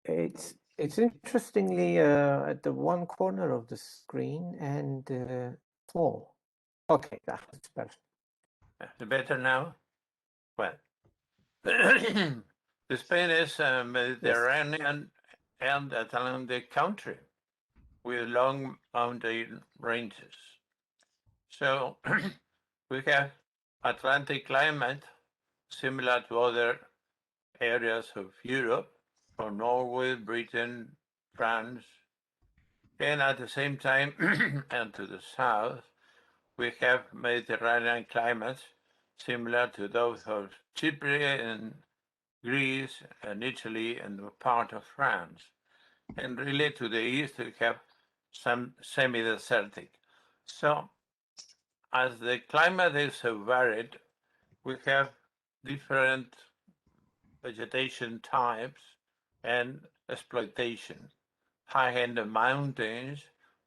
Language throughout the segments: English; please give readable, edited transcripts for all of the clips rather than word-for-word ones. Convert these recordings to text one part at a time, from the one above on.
It's interestingly at the one corner of the screen and small. Okay, that's better. The better now? Well, Spain is a Mediterranean and Atlantic country with long mountain ranges. So we have Atlantic climate similar to other areas of Europe, from Norway, Britain, France, and at the same time, and to the south, we have Mediterranean climates similar to those of Cyprus and Greece and Italy and part of France. And really to the east, we have some semi-desertic. So as the climate is so varied, we have different vegetation types and exploitation. High in the mountains,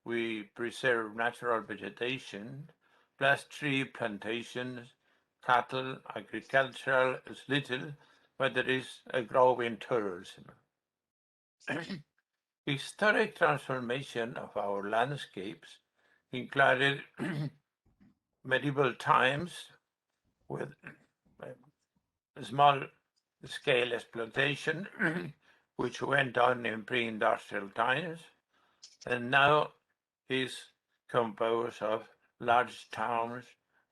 we preserve natural vegetation, plus tree plantations, cattle, agricultural is little, but there is a growing tourism. Historic transformation of our landscapes included medieval times with small scale exploitation, which went on in pre-industrial times, and now is composed of large towns,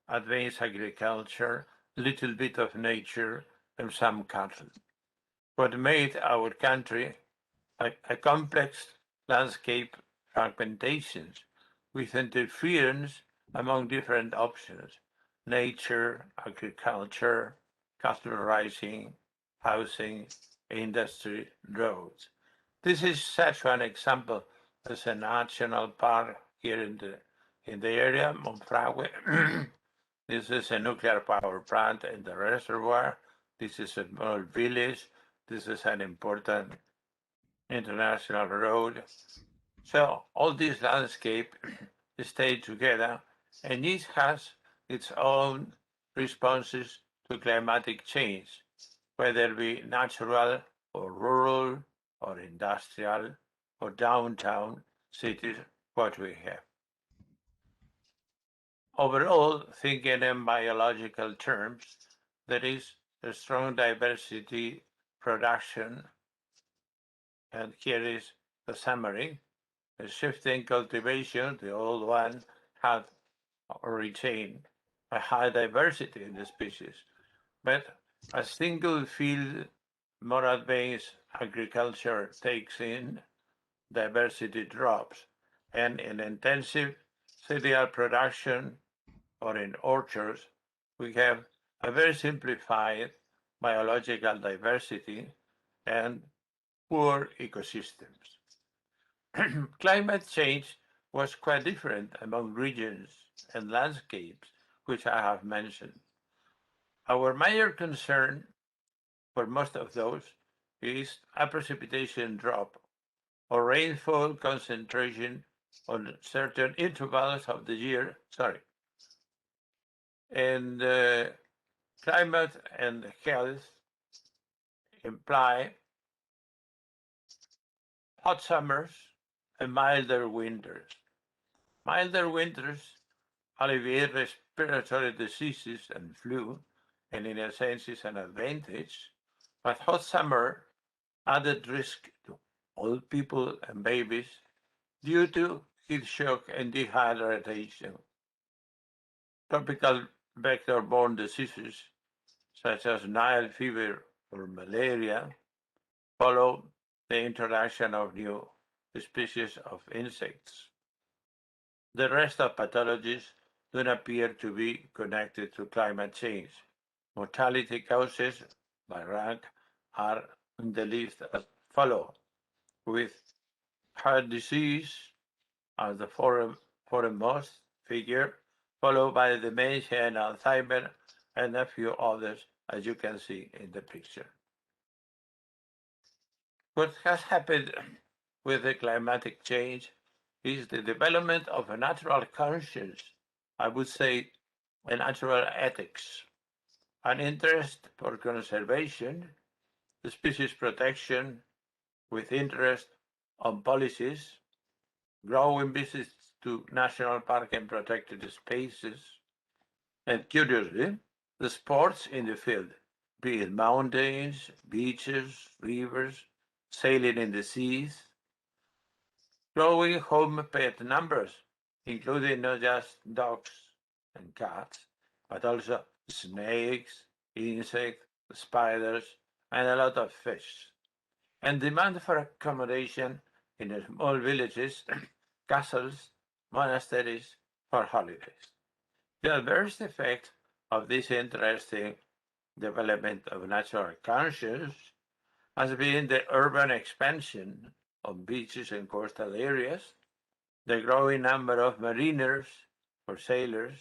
advanced agriculture, little bit of nature, and some cattle. What made our country a complex landscape fragmentations with interference among different options: nature, agriculture, cattle raising, housing, industry, roads. This is such an example as a national park here in the area, Monfragüe. This is a nuclear power plant in the reservoir. This is a small village. This is an important international road. So all this landscape stay together, and each has its own responses to climatic change, whether it be natural or rural or industrial or downtown cities, what we have. Overall, thinking in biological terms, there is a strong diversity production, and here is the summary. A shifting cultivation, the old one had retained a high diversity in the species, but a single field, more advanced agriculture takes in, diversity drops, and in intensive cereal production or in orchards, we have a very simplified biological diversity and poor ecosystems. Climate change was quite different among regions and landscapes, which I have mentioned. Our major concern for most of those is a precipitation drop or rainfall concentration on certain intervals of the year, and climate and health imply hot summers and milder winters. Milder winters alleviate respiratory diseases and flu, and in a sense is an advantage, but hot summer added risk to old people and babies due to heat shock and dehydration. Tropical vector-borne diseases such as Nile fever or malaria follow the introduction of new species of insects. The rest of pathologies don't appear to be connected to climate change. Mortality causes by rank are in the list as follow, with heart disease as the foremost figure, followed by dementia and Alzheimer, and a few others, as you can see in the picture. What has happened with the climatic change is the development of a natural conscience, I would say a natural ethics, an interest for conservation, species protection, with interest on policies, growing visits to national park and protected spaces, and curiously, the sports in the field, be it mountains, beaches, rivers, sailing in the seas, growing home pet numbers, including not just dogs and cats, but also snakes, insects, spiders, and a lot of fish. And demand for accommodation in small villages, castles, monasteries for holidays. The adverse effect of this interesting development of natural consciousness has been the urban expansion of beaches and coastal areas, the growing number of mariners or sailors,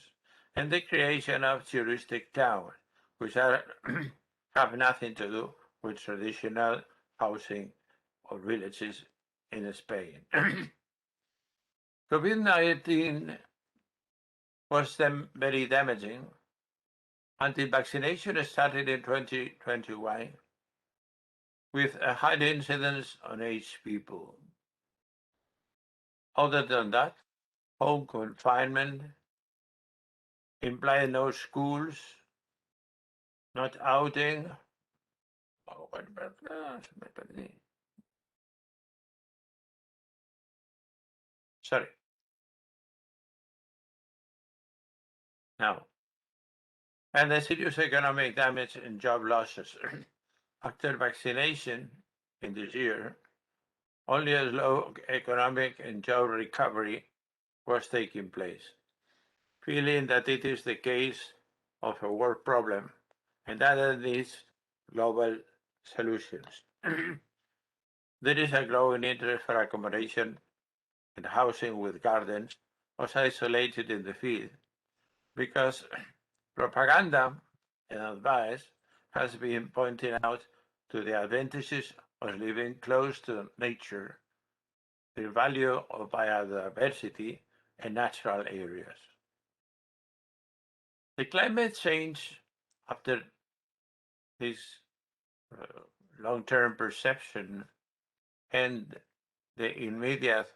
and the creation of touristic towns, which are have nothing to do with traditional housing or villages in Spain. COVID-19 was very damaging until vaccination started in 2021 with a high incidence on aged people. Other than that, home confinement implied no schools, not outing. Sorry. Now, and the serious economic damage and job losses. After vaccination in this year, only a slow economic and job recovery was taking place, feeling that it is the case of a world problem and that it needs global solutions. There is a growing interest for accommodation and housing with gardens was isolated in the field because propaganda and advice has been pointing out to the advantages of living close to nature, the value of biodiversity and natural areas. The climate change, after this long-term perception and the immediate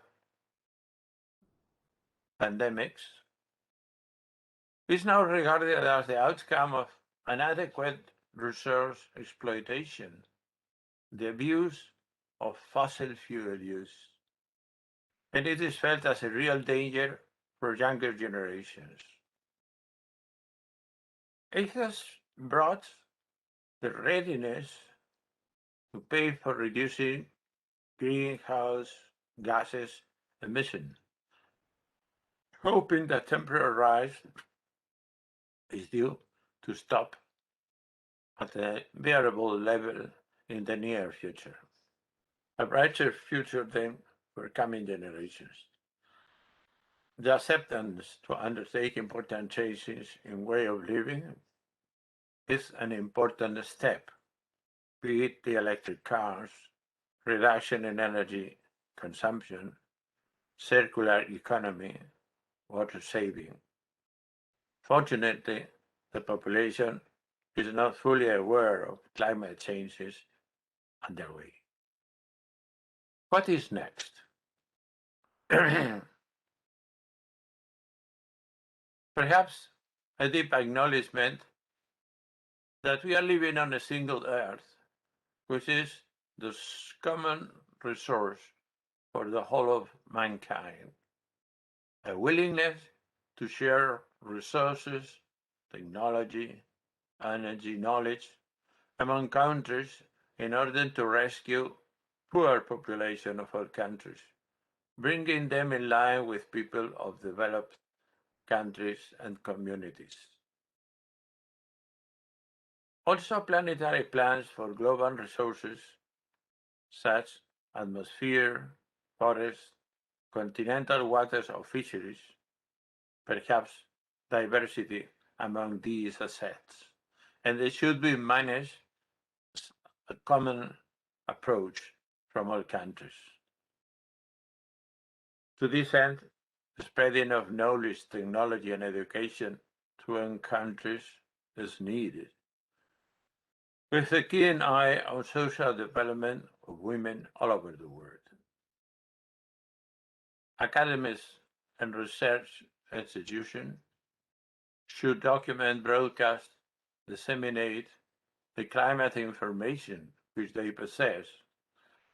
pandemics, is now regarded as the outcome of inadequate resource exploitation, the abuse of fossil fuel use, and it is felt as a real danger for younger generations. It has brought the readiness to pay for reducing greenhouse gases emission, hoping that temporary rise is due to stop at a bearable level in the near future. A brighter future then for coming generations. The acceptance to undertake important changes in way of living is an important step, be it the electric cars, reduction in energy consumption, circular economy, water saving. Fortunately, the population is not fully aware of climate changes underway. What is next? Perhaps a deep acknowledgement that we are living on a single earth, which is the common resource for the whole of mankind. A willingness to share resources, technology, energy, knowledge among countries in order to rescue poor population of all countries, bringing them in line with people of developed countries and communities. Also, planetary plans for global resources such atmosphere, forests, continental waters or fisheries, perhaps diversity among these assets, and they should be managed as a common approach from all countries. To this end, the spreading of knowledge, technology, and education to all countries is needed, with a keen eye on social development of women all over the world. Academies and research institutions should document, broadcast, disseminate the climate information which they possess,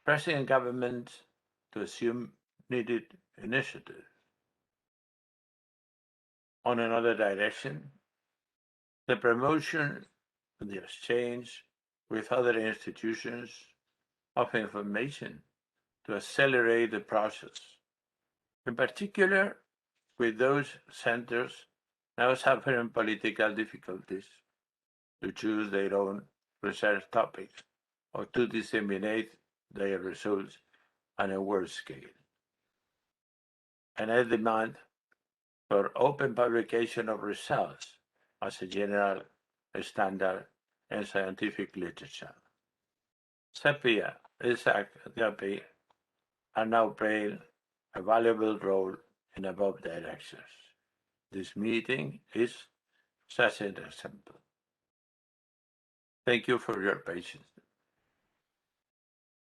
pressing governments to assume needed initiatives. On another direction, the promotion and the exchange with other institutions of information to accelerate the process, in particular with those centers now suffering political difficulties to choose their own research topics or to disseminate their results on a world scale. And I demand for open publication of results as a general standard in scientific literature. CEPIA, EASAC, and the are now playing a valuable role in above directions. This meeting is such an example. Thank you for your patience.